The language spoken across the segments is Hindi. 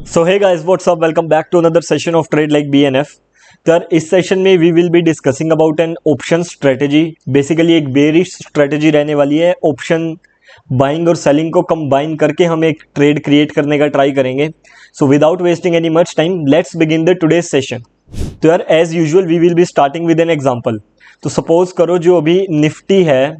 So hey guys what's up, welcome back to another session of trade like BNF। तो यार इस सेशन में we will be discussing about an option strategy. Basically एक बेरिश स्ट्रेटेजी रहने वाली है। ऑप्शन बाइंग और सेलिंग को कंबाइन करके हम एक ट्रेड क्रिएट करने का ट्राई करेंगे। So without wasting any much time let's begin the today's session. तो यार as usual we will be starting with an example. तो सपोज करो जो अभी निफ्टी है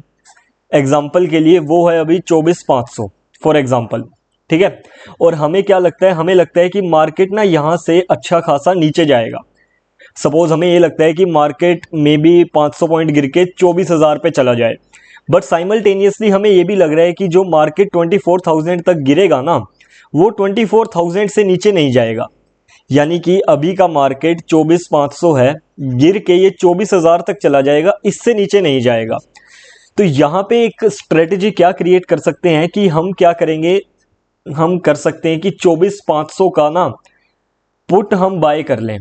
एग्जाम्पल के लिए वो है अभी 24,500 फॉर एग्जाम्पल, ठीक है। और हमें क्या लगता है, हमें लगता है कि मार्केट ना यहाँ से अच्छा खासा नीचे जाएगा। सपोज हमें ये लगता है कि मार्केट में भी 500 पॉइंट गिर के 24,000 पे चला जाए। बट साइमल्टेनियसली हमें ये भी लग रहा है कि जो मार्केट 24,000 तक गिरेगा ना वो 24,000 से नीचे नहीं जाएगा। यानी कि अभी का मार्केट 24,500 है, गिर के ये 24,000 तक चला जाएगा, इससे नीचे नहीं जाएगा। तो यहाँ पे एक स्ट्रेटेजी क्या क्रिएट कर सकते हैं कि हम क्या करेंगे, हम कर सकते हैं कि 24,500 का ना पुट हम बाय कर लें।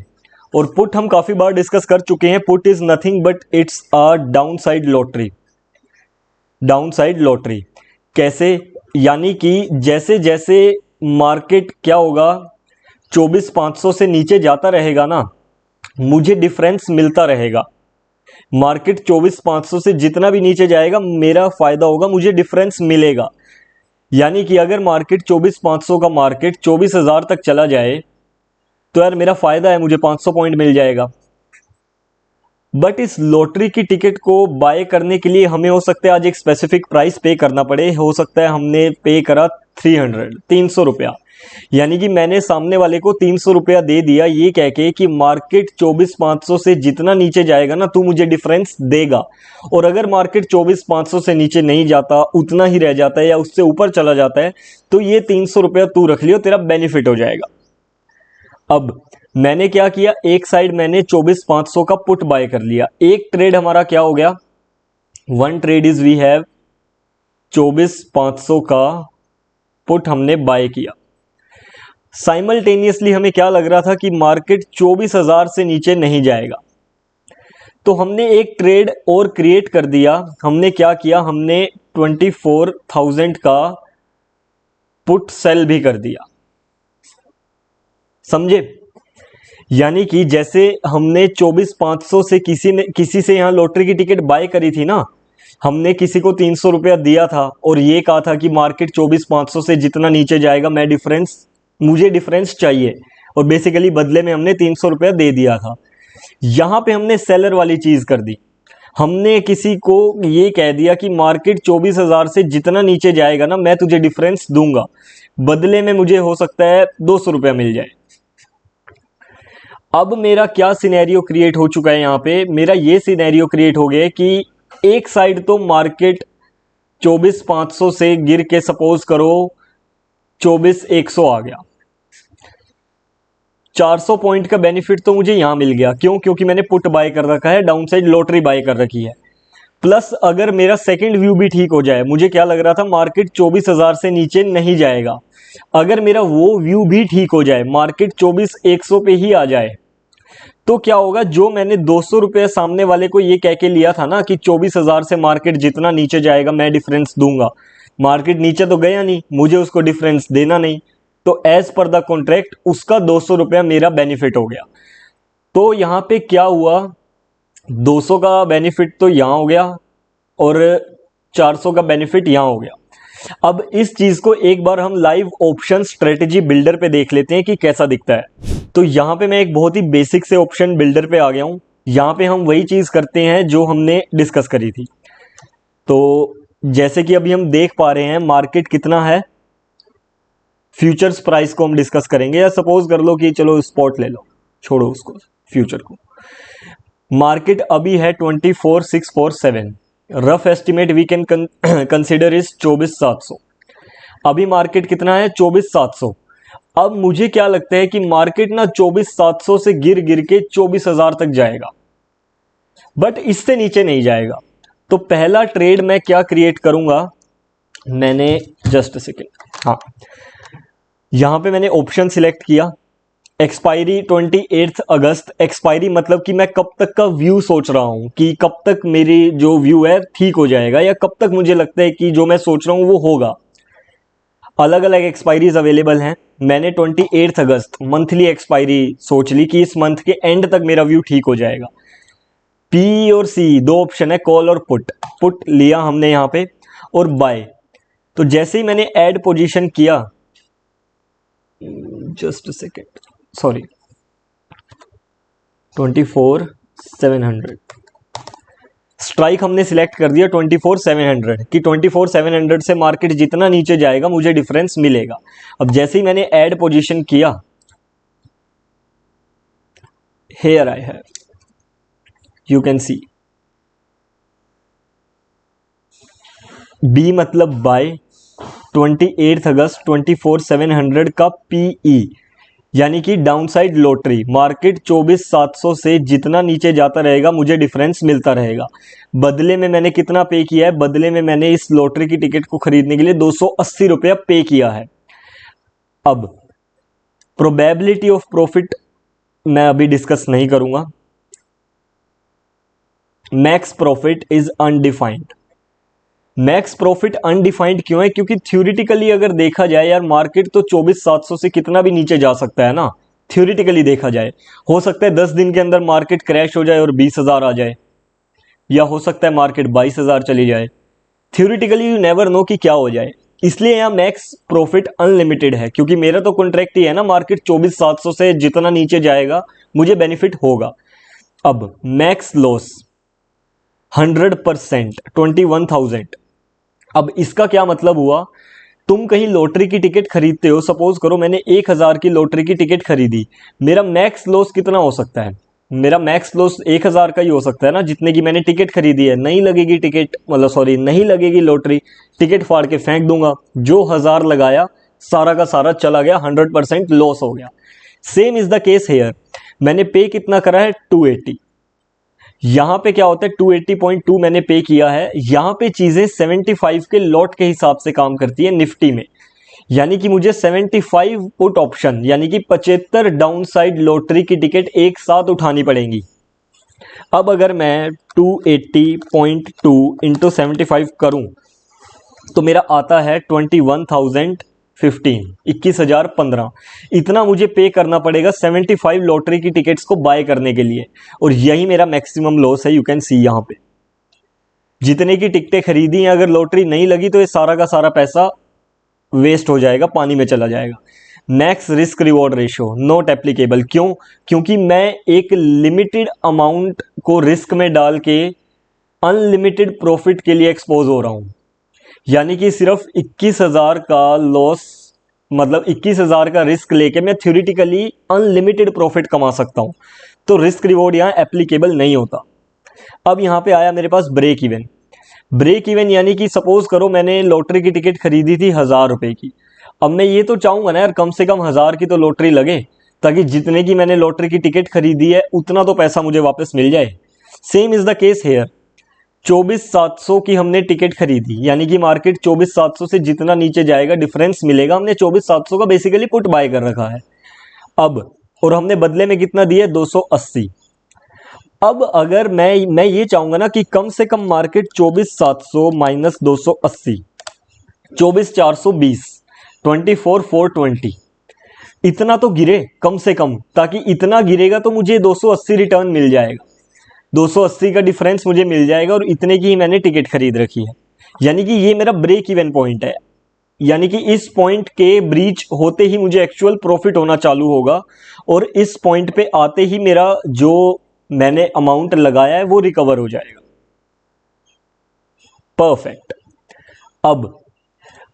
और पुट हम काफ़ी बार डिस्कस कर चुके हैं। Put is nothing but it's a down side lottery. Down side lottery कैसे? यानी कि जैसे जैसे मार्केट क्या होगा 24,500 से नीचे जाता रहेगा ना, मुझे डिफरेंस मिलता रहेगा। मार्केट 24,500 से जितना भी नीचे जाएगा मेरा फायदा होगा, मुझे डिफरेंस मिलेगा। यानी कि अगर मार्केट 24,500 का मार्केट 24,000 तक चला जाए तो यार मेरा फायदा है, मुझे 500 पॉइंट मिल जाएगा। बट इस लॉटरी की टिकट को बाय करने के लिए हमें हो सकता है आज एक स्पेसिफिक प्राइस पे करना पड़े। हो सकता है हमने पे करा 300 रुपया। यानी कि मैंने सामने वाले को 300 रुपया दे दिया ये कह के कि मार्केट 24,500 से जितना नीचे जाएगा ना तू मुझे डिफरेंस देगा। और अगर मार्केट 24,500 से नीचे नहीं जाता, उतना ही रह जाता है या उससे ऊपर चला जाता है, तो ये 300 रुपया तू रख लियो, तेरा बेनिफिट हो जाएगा। अब मैंने क्या किया, एक साइड मैंने 24,500 का पुट बाय कर लिया। एक ट्रेड हमारा क्या हो गया, one trade is we have 24,500 का पुट हमने बाय किया। साइमल्टेनियसली हमें क्या लग रहा था कि मार्केट 24,000 से नीचे नहीं जाएगा। तो हमने एक ट्रेड और क्रिएट कर दिया। हमने क्या किया, हमने 24,000 का पुट सेल भी कर दिया। समझे? यानी कि जैसे हमने 24,500 से किसी से यहां लॉटरी की टिकट बाय करी थी ना, हमने किसी को 300 रुपया दिया था और ये कहा था कि मार्केट 24,500 से जितना नीचे जाएगा मुझे डिफरेंस चाहिए, और बेसिकली बदले में हमने 300 रुपया दे दिया था। यहां पे हमने सेलर वाली चीज कर दी। हमने किसी को ये कह दिया कि मार्केट 24,000 से जितना नीचे जाएगा ना मैं तुझे डिफरेंस दूंगा, बदले में मुझे हो सकता है 200 रुपया मिल जाए। अब मेरा क्या सिनेरियो क्रिएट हो चुका है, यहां पे मेरा ये सिनेरियो क्रिएट हो गया कि एक साइड तो मार्केट 24,500 से गिर के सपोज करो 24,100 आ गया। 400 पॉइंट का बेनिफिट तो मुझे यहां मिल गया। क्यों? क्योंकि मैंने पुट बाय कर रखा है, डाउन साइड लॉटरी बाय कर रखी है। प्लस अगर मेरा सेकंड व्यू भी ठीक हो जाए, मुझे क्या लग रहा था मार्केट 24,000 से नीचे नहीं जाएगा, अगर मेरा वो व्यू भी ठीक हो जाए, मार्केट 24,100 पे ही आ जाए, तो क्या होगा, जो मैंने 200 रुपये सामने वाले को ये कह के लिया था ना कि 24,000 से मार्केट जितना नीचे जाएगा मैं डिफरेंस दूंगा, मार्केट नीचे तो गया नहीं, मुझे उसको डिफरेंस देना नहीं, तो एज पर द कॉन्ट्रैक्ट उसका 200 रुपया मेरा बेनिफिट हो गया। तो यहां पे क्या हुआ, 200 का बेनिफिट तो यहां हो गया और 400 का बेनिफिट यहां हो गया। अब इस चीज को एक बार हम लाइव ऑप्शन स्ट्रेटेजी बिल्डर पे देख लेते हैं कि कैसा दिखता है। तो यहां पे मैं एक बहुत ही बेसिक से ऑप्शन बिल्डर पे आ गया हूं। यहां पे हम वही चीज करते हैं जो हमने डिस्कस करी थी। तो जैसे कि अभी हम देख पा रहे हैं मार्केट कितना है, फ्यूचर्स प्राइस को हम डिस्कस करेंगे, या सपोज कर लो कि चलो स्पॉट ले लो, छोड़ो उसको, फ्यूचर को। मार्केट अभी है 24,647, rough estimate we can consider is 24,700। अभी मार्केट कितना है 24,700। अब मुझे क्या लगता है कि मार्केट ना 24,700 से गिर गिर के 24,000 तक जाएगा, बट इससे नीचे नहीं जाएगा। तो पहला ट्रेड मैं क्या क्रिएट करूंगा, मैंने जस्ट सेकेंड, हाँ यहां पे मैंने ऑप्शन सिलेक्ट किया। एक्सपायरी 28 अगस्त। एक्सपायरी मतलब कि मैं कब तक का व्यू सोच रहा हूं, कि कब तक मेरी जो व्यू है ठीक हो जाएगा, या कब तक मुझे लगता है कि जो मैं सोच रहा हूं वो होगा। अलग अलग एक्सपायरीज अवेलेबल हैं। मैंने 28 अगस्त मंथली एक्सपायरी सोच ली कि इस मंथ के एंड तक मेरा व्यू ठीक हो जाएगा। पी और सी दो ऑप्शन है, कॉल और पुट। पुट लिया हमने यहाँ पे और बाय। तो जैसे ही मैंने ऐड पोजीशन किया, जस्ट सेकेंड, सॉरी, 24,700 स्ट्राइक हमने सिलेक्ट कर दिया 24,700 कि 24,700 से मार्केट जितना नीचे जाएगा मुझे डिफरेंस मिलेगा। अब जैसे ही मैंने ऐड पोजीशन किया, here I have, you can see, B मतलब बाय, 28 अगस्त 24,700 का पीई यानी कि डाउनसाइड लॉटरी। मार्केट 24,700 से जितना नीचे जाता रहेगा मुझे डिफरेंस मिलता रहेगा। बदले में मैंने कितना पे किया है? बदले में मैंने इस लॉटरी की टिकट को खरीदने के लिए 280 रुपया पे किया है। अब प्रोबेबिलिटी ऑफ प्रॉफिट मैं अभी डिस्कस नहीं करूंगा। Max profit is undefined. Max profit undefined क्यों है? क्योंकि थ्योरेटिकली अगर देखा जाए यार, मार्केट तो 24,700 से कितना भी नीचे जा सकता है ना। थ्योरेटिकली देखा जाए, हो सकता है 10 दिन के अंदर मार्केट क्रैश हो जाए और 20,000 आ जाए, या हो सकता है मार्केट 22,000 चली जाए। थ्योरेटिकली यू नेवर नो कि क्या हो जाए। इसलिए यहाँ मैक्स प्रॉफिट अनलिमिटेड है, क्योंकि मेरा तो कॉन्ट्रैक्ट ही है ना, मार्केट 24,700 से जितना नीचे जाएगा मुझे बेनिफिट होगा। अब मैक्स लॉस 100%, 21,000। अब इसका क्या मतलब हुआ? तुम कहीं लॉटरी की टिकट खरीदते हो, सपोज करो मैंने 1,000 की लॉटरी की टिकट खरीदी, मेरा मैक्स लॉस कितना हो सकता है? मेरा मैक्स लॉस 1,000 का ही हो सकता है ना, जितने की मैंने टिकट खरीदी है। नहीं लगेगी टिकट, मतलब सॉरी, नहीं लगेगी लॉटरी, टिकट फाड़ के फेंक दूंगा। जो 1,000 लगाया सारा का सारा चला गया, 100% लॉस हो गया। Same is the case hair. मैंने पे कितना करा है? 280। यहां पे क्या होता है? 280.2 मैंने पे किया है। यहां पे चीजें 75 के लॉट के हिसाब से काम करती है निफ्टी में, यानी कि मुझे 75 पुट ऑप्शन यानी कि 75 डाउनसाइड लॉटरी की टिकट एक साथ उठानी पड़ेगी। अब अगर मैं 280.2 इंटू 75 करूं तो मेरा आता है 21,015। इतना मुझे पे करना पड़ेगा 75 लॉटरी की टिकट्स को बाय करने के लिए, और यही मेरा मैक्सिमम लॉस है। यू कैन सी यहां पे जितने की टिकटें खरीदी हैं, अगर लॉटरी नहीं लगी तो ये सारा का सारा पैसा वेस्ट हो जाएगा, पानी में चला जाएगा। Max risk reward ratio not applicable. क्यों? क्योंकि मैं एक लिमिटेड अमाउंट को रिस्क में डाल के अनलिमिटेड प्रॉफिट के लिए एक्सपोज हो रहा हूं। यानी कि सिर्फ 21,000 का लॉस, मतलब 21,000 का रिस्क लेके मैं थ्योरेटिकली अनलिमिटेड प्रॉफिट कमा सकता हूं। तो रिस्क रिवॉर्ड यहां एप्लीकेबल नहीं होता। अब यहां पे आया मेरे पास ब्रेक इवन। ब्रेक इवन यानी कि सपोज करो मैंने लॉटरी की टिकट खरीदी थी 1,000 रुपए की। अब मैं ये तो चाहूंगा ना यार, कम से कम 1,000 की तो लॉटरी लगे, ताकि जितने की मैंने लॉटरी की टिकट खरीदी है उतना तो पैसा मुझे वापस मिल जाए। Same is the case hair. 24,700 की हमने टिकट खरीदी, यानी कि मार्केट 24,700 से जितना नीचे जाएगा डिफरेंस मिलेगा। हमने 24,700 का बेसिकली पुट बाय कर रखा है अब, और हमने बदले में कितना दिया? 280। अब अगर मैं ये चाहूंगा ना कि कम से कम मार्केट 24,700 माइनस 280, 24,420, 24,420 इतना तो गिरे कम से कम, ताकि इतना गिरेगा तो मुझे 280 रिटर्न मिल जाएगा। 280 का डिफरेंस मुझे मिल जाएगा, और इतने की ही मैंने टिकट खरीद रखी है। यानी कि ये मेरा ब्रेक इवन पॉइंट है। यानी कि इस पॉइंट के ब्रीच होते ही मुझे एक्चुअल प्रॉफिट होना चालू होगा, और इस पॉइंट पे आते ही मेरा जो मैंने अमाउंट लगाया है वो रिकवर हो जाएगा। परफेक्ट। अब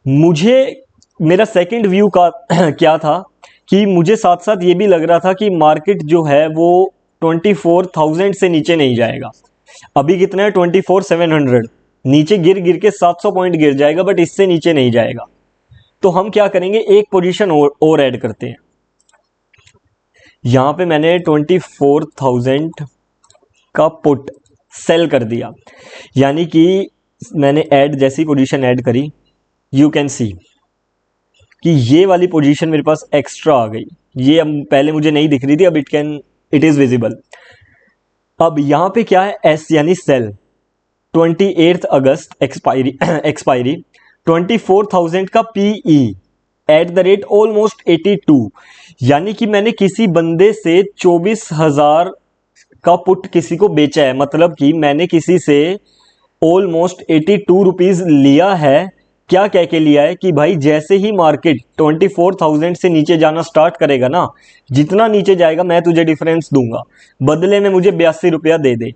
मुझे मेरा सेकंड व्यू का क्या था कि मुझे साथ साथ ये भी लग रहा था कि मार्केट जो है वो 24,000 से नीचे नहीं जाएगा। अभी कितना है? 24,700। नीचे गिर गिर के 700 पॉइंट गिर जाएगा, बट इससे नीचे नहीं जाएगा। तो हम क्या करेंगे? एक पोजीशन और ऐड करते हैं। यहां पे मैंने 24,000 का पुट सेल कर दिया, यानी कि मैंने ऐड जैसी पोजीशन ऐड करी, यू कैन सी कि ये वाली पोजीशन मेरे पास एक्स्ट्रा आ गई। ये अब पहले मुझे नहीं दिख रही थी, अब इट इज विजिबल। अब यहां पे क्या है? एस यानी सेल। 28 अगस्त एक्सपायरी 24,000 का PE at the rate almost 82, यानी कि मैंने किसी बंदे से 24,000 का पुट किसी को बेचा है, मतलब कि मैंने किसी से ऑलमोस्ट 82 रुपीज़ लिया है। क्या कह के लिया है कि भाई जैसे ही मार्केट 24,000 से नीचे जाना स्टार्ट करेगा ना, जितना नीचे जाएगा मैं तुझे डिफरेंस दूंगा, बदले में मुझे 82 रुपया दे दे।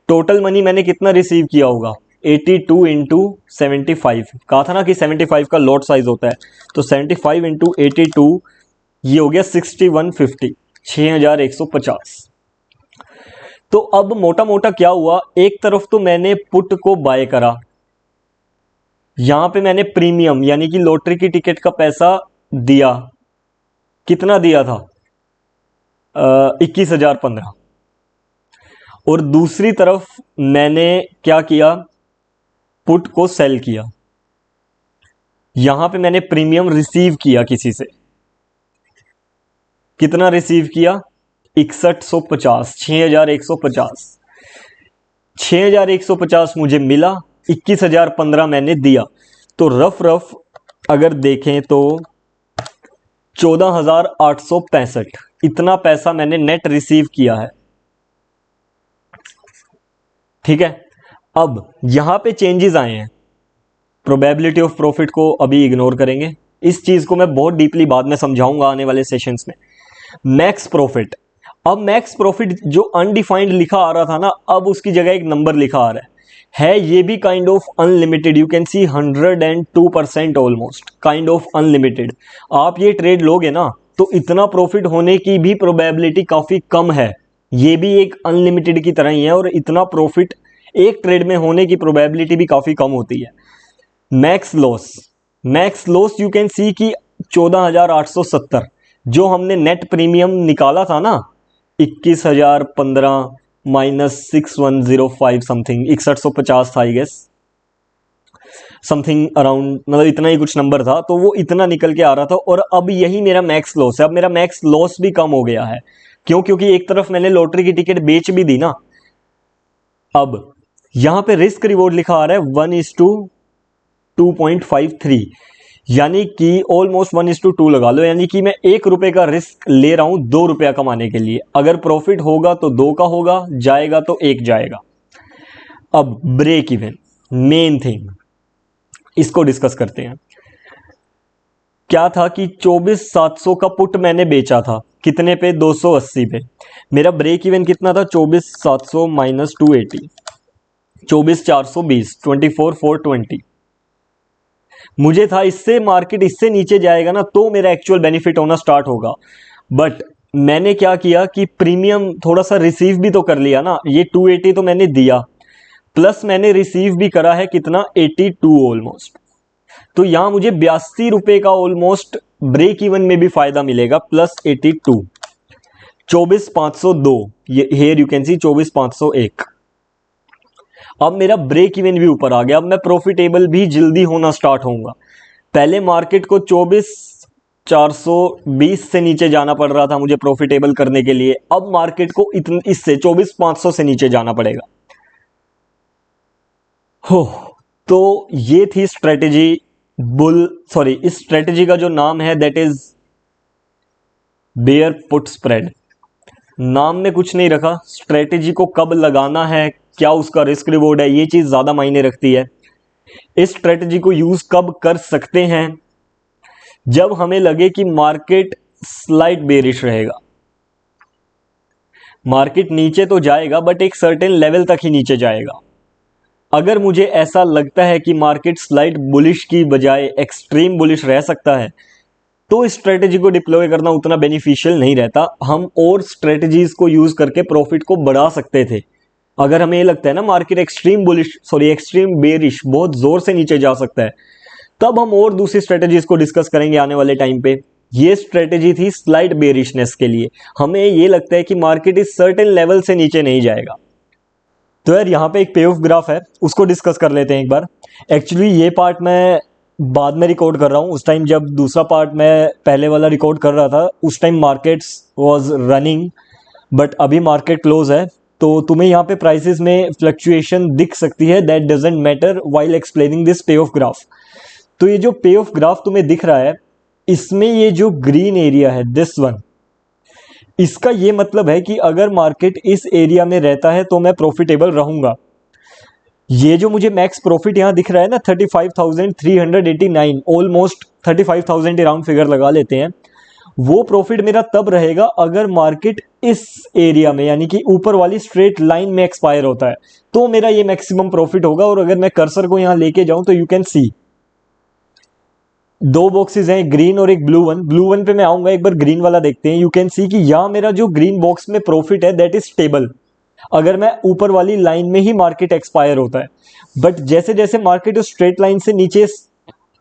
टोटल मनी मैंने कितना रिसीव किया होगा, 82 इंटू 75, कहा था ना कि 75 का लॉट साइज होता है, तो 75 इंटू 82 ये हो गया 6150, 6150। तो अब मोटा मोटा क्या हुआ, एक तरफ तो मैंने पुट को बाय करा, यहां पे मैंने प्रीमियम यानी कि लॉटरी की टिकट का पैसा दिया, कितना दिया था 21,015। और दूसरी तरफ मैंने क्या किया, पुट को सेल किया, यहां पे मैंने प्रीमियम रिसीव किया किसी से, कितना रिसीव किया 6150, 6150, 6150 मुझे मिला, 21,015 मैंने दिया। तो रफ अगर देखें तो 14,865 इतना पैसा मैंने नेट रिसीव किया है। ठीक है, अब यहां पे चेंजेस आए हैं, प्रोबेबिलिटी ऑफ प्रॉफिट को अभी इग्नोर करेंगे, इस चीज को मैं बहुत डीपली बाद में समझाऊंगा आने वाले सेशंस में। मैक्स प्रॉफिट, अब मैक्स प्रॉफिट जो अनडिफाइंड लिखा आ रहा था ना, अब उसकी जगह एक नंबर लिखा आ रहा है ये भी kind of unlimited, you can C 102% almost kind of unlimited. आप ये ट्रेड लोगे ना तो इतना प्रॉफिट होने की भी प्रोबेबिलिटी काफी कम है, ये भी एक अनलिमिटेड की तरह ही है, और इतना प्रॉफिट एक ट्रेड में होने की प्रोबेबिलिटी भी काफी कम होती है। Max loss, max loss you can सी कि 14,870 जो हमने नेट प्रीमियम निकाला था ना, 21,015 माइनस 6105 समथिंग, 6150 था आई गेस, समथिंग अराउंड, मतलब इतना ही कुछ नंबर था, तो वो इतना निकल के आ रहा था। और अब यही मेरा मैक्स लॉस है, अब मेरा मैक्स लॉस भी कम हो गया है, क्यों, क्योंकि एक तरफ मैंने लॉटरी की टिकट बेच भी दी ना। अब यहां पे रिस्क रिवॉर्ड लिखा आ रहा है 1:2.53, यानी कि ऑलमोस्ट 1:2 लगा लो, यानी कि मैं 1 रुपए का रिस्क ले रहा हूं 2 रुपया कमाने के लिए। अगर प्रॉफिट होगा तो 2 का होगा, जाएगा तो 1 जाएगा। अब ब्रेक इवन, मेन थिंग, इसको डिस्कस करते हैं। क्या था कि 24,700 का पुट मैंने बेचा था, कितने पे, 280 पे। मेरा ब्रेक इवन कितना था, 24,700 माइनस 280, 24,420, 24,420। मुझे था इससे मार्केट इससे नीचे जाएगा ना तो मेरा एक्चुअल बेनिफिट होना स्टार्ट होगा, बट मैंने क्या किया कि प्रीमियम थोड़ा सा रिसीव भी तो कर लिया ना, ये 280 तो मैंने दिया, प्लस मैंने रिसीव भी करा है कितना, 82 ऑलमोस्ट। तो यहां मुझे 82 रुपए का ऑलमोस्ट ब्रेक इवन में भी फायदा मिलेगा, प्लस 82, 24,502, ये हेयर यू कैन सी 24,501। अब मेरा ब्रेक इवन भी ऊपर आ गया, अब मैं प्रॉफिटेबल भी जल्दी होना स्टार्ट होऊंगा। पहले मार्केट को 24,420 से नीचे जाना पड़ रहा था मुझे प्रॉफिटेबल करने के लिए, अब मार्केट को इससे 24,500 से नीचे जाना पड़ेगा। हो, तो ये थी स्ट्रेटेजी इस स्ट्रेटेजी का जो नाम है that is bear put spread. नाम में कुछ नहीं रखा, स्ट्रेटेजी को कब लगाना है, क्या उसका रिस्क रिवॉर्ड है, ये चीज ज्यादा मायने रखती है। इस स्ट्रेटेजी को यूज कब कर सकते हैं, जब हमें लगे कि मार्केट स्लाइट बेरिश रहेगा, मार्केट नीचे तो जाएगा बट एक सर्टेन लेवल तक ही नीचे जाएगा। अगर मुझे ऐसा लगता है कि मार्केट स्लाइट बुलिश की बजाय एक्सट्रीम बुलिश रह सकता है, तो इस स्ट्रेटेजी को डिप्लॉय करना उतना बेनिफिशियल नहीं रहता। हम और स्ट्रेटेजीज को यूज करके प्रॉफिट को बढ़ा सकते थे। अगर हमें ये लगता है ना मार्केट एक्सट्रीम बेरिश बहुत जोर से नीचे जा सकता है, तब हम और दूसरी स्ट्रेटेजीज को डिस्कस करेंगे आने वाले टाइम पे। ये स्ट्रेटेजी थी स्लाइट बेरिशनेस के लिए, हमें ये लगता है कि मार्केट इस सर्टेन लेवल से नीचे नहीं जाएगा। तो यार यहाँ पे एक पे ऑफ ग्राफ है, उसको डिस्कस कर लेते हैं एक बार। एक्चुअली ये पार्ट मैं बाद में रिकॉर्ड कर रहा हूँ, उस टाइम जब दूसरा पार्ट मैं पहले वाला रिकॉर्ड कर रहा था उस time markets was running, but अभी मार्केट क्लोज है, तो तुम्हें यहाँ पे प्राइसेस में फ्लक्चुएशन दिख सकती है, that doesn't matter while explaining this पे ऑफ ग्राफ। तो ये जो पे ऑफ ग्राफ तुम्हें दिख रहा है, इसमें ये जो ग्रीन एरिया है दिस वन, इसका ये मतलब है कि अगर मार्केट इस एरिया में रहता है तो मैं प्रॉफिटेबल रहूंगा। ये जो मुझे मैक्स प्रॉफिट यहाँ दिख रहा है ना 35,389, ऑलमोस्ट 35,000 राउंड फिगर लगा लेते हैं, वो प्रॉफिट मेरा तब रहेगा अगर मार्केट इस एरिया में यानी कि ऊपर वाली स्ट्रेट लाइन में एक्सपायर होता है, तो मेरा ये मैक्सिमम प्रॉफिट होगा। और अगर मैं कर्सर को यहाँ लेके जाऊं तो यू कैन सी दो बॉक्सेस हैं, ग्रीन और एक ब्लू वन। ब्लू वन पे मैं आऊंगा, एक बार ग्रीन वाला देखते हैं। यू कैन सी कि यहाँ मेरा जो ग्रीन बॉक्स में प्रॉफिट है दैट इज स्टेबल अगर मैं ऊपर वाली लाइन में ही मार्केट एक्सपायर होता है। बट जैसे जैसे मार्केट उस स्ट्रेट लाइन से नीचे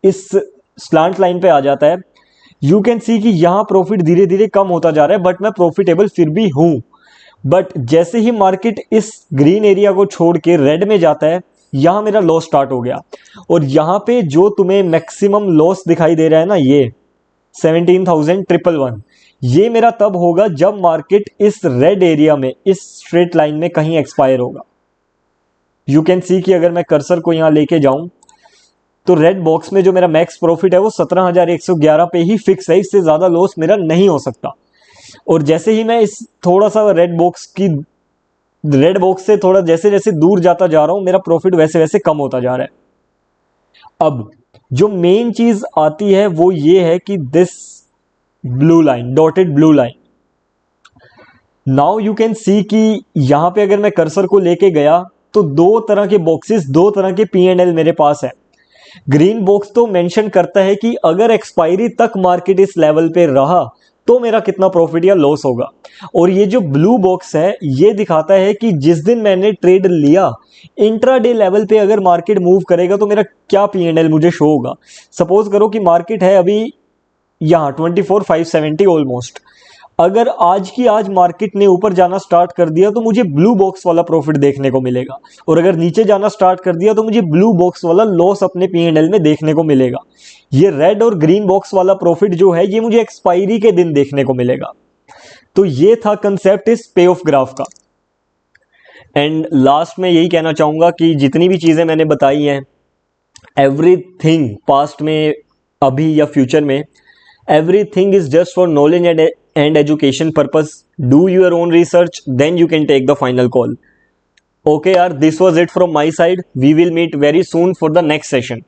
इस स्लांट लाइन पे आ जाता है, यू कैन सी कि यहाँ प्रॉफिट धीरे धीरे कम होता जा रहा है, बट मैं प्रॉफिटेबल फिर भी हूं। बट जैसे ही मार्केट इस ग्रीन एरिया को छोड़ के रेड में जाता है, यहां मेरा लॉस स्टार्ट हो गया। और यहां पे जो तुम्हें मैक्सिमम लॉस दिखाई दे रहा है ना, ये 17,111, ये मेरा तब होगा जब मार्केट इस रेड एरिया में इस स्ट्रेट लाइन में कहीं एक्सपायर होगा। यू कैन सी कि अगर मैं कर्सर को यहां लेके जाऊं तो रेड बॉक्स में जो मेरा मैक्स प्रॉफिट है वो 17,111 पे ही फिक्स है, इससे ज्यादा लॉस मेरा नहीं हो सकता। और जैसे ही मैं इस थोड़ा सा रेड बॉक्स से थोड़ा जैसे जैसे दूर जाता जा रहा हूं, मेरा प्रॉफिट वैसे वैसे कम होता जा रहा है। अब जो मेन चीज आती है वो ये है कि this blue line, dotted blue line, now you can सी कि यहां पे अगर मैं कर्सर को लेके गया तो दो तरह के बॉक्सेस, दो तरह के P&L मेरे पास है। ग्रीन बॉक्स तो मेंशन करता है कि अगर एक्सपायरी तक मार्केट इस लेवल पे रहा तो मेरा कितना प्रॉफिट या लॉस होगा। और ये जो ब्लू बॉक्स है ये दिखाता है कि जिस दिन मैंने ट्रेड लिया इंट्राडे लेवल पे अगर मार्केट मूव करेगा तो मेरा क्या P&L मुझे शो होगा। सपोज करो कि मार्केट है अभी यहाँ 24,570 ऑलमोस्ट, अगर आज की आज मार्केट ने ऊपर जाना स्टार्ट कर दिया तो मुझे ब्लू बॉक्स वाला प्रॉफिट देखने को मिलेगा, और अगर नीचे जाना स्टार्ट कर दिया तो मुझे ब्लू बॉक्स वाला लॉस अपने P&L में देखने को मिलेगा। ये रेड और ग्रीन बॉक्स वाला प्रॉफिट जो है ये मुझे एक्सपायरी के दिन देखने को मिलेगा। तो ये था कंसेप्ट इस पे ऑफ ग्राफ का। एंड लास्ट में यही कहना चाहूंगा कि जितनी भी चीजें मैंने बताई हैं, एवरीथिंग पास्ट में, अभी या फ्यूचर में, everything is just for knowledge and education purpose. Do your own research, then you can take the final call. Okay yaar, this was it from my side. We will meet very soon for the next session.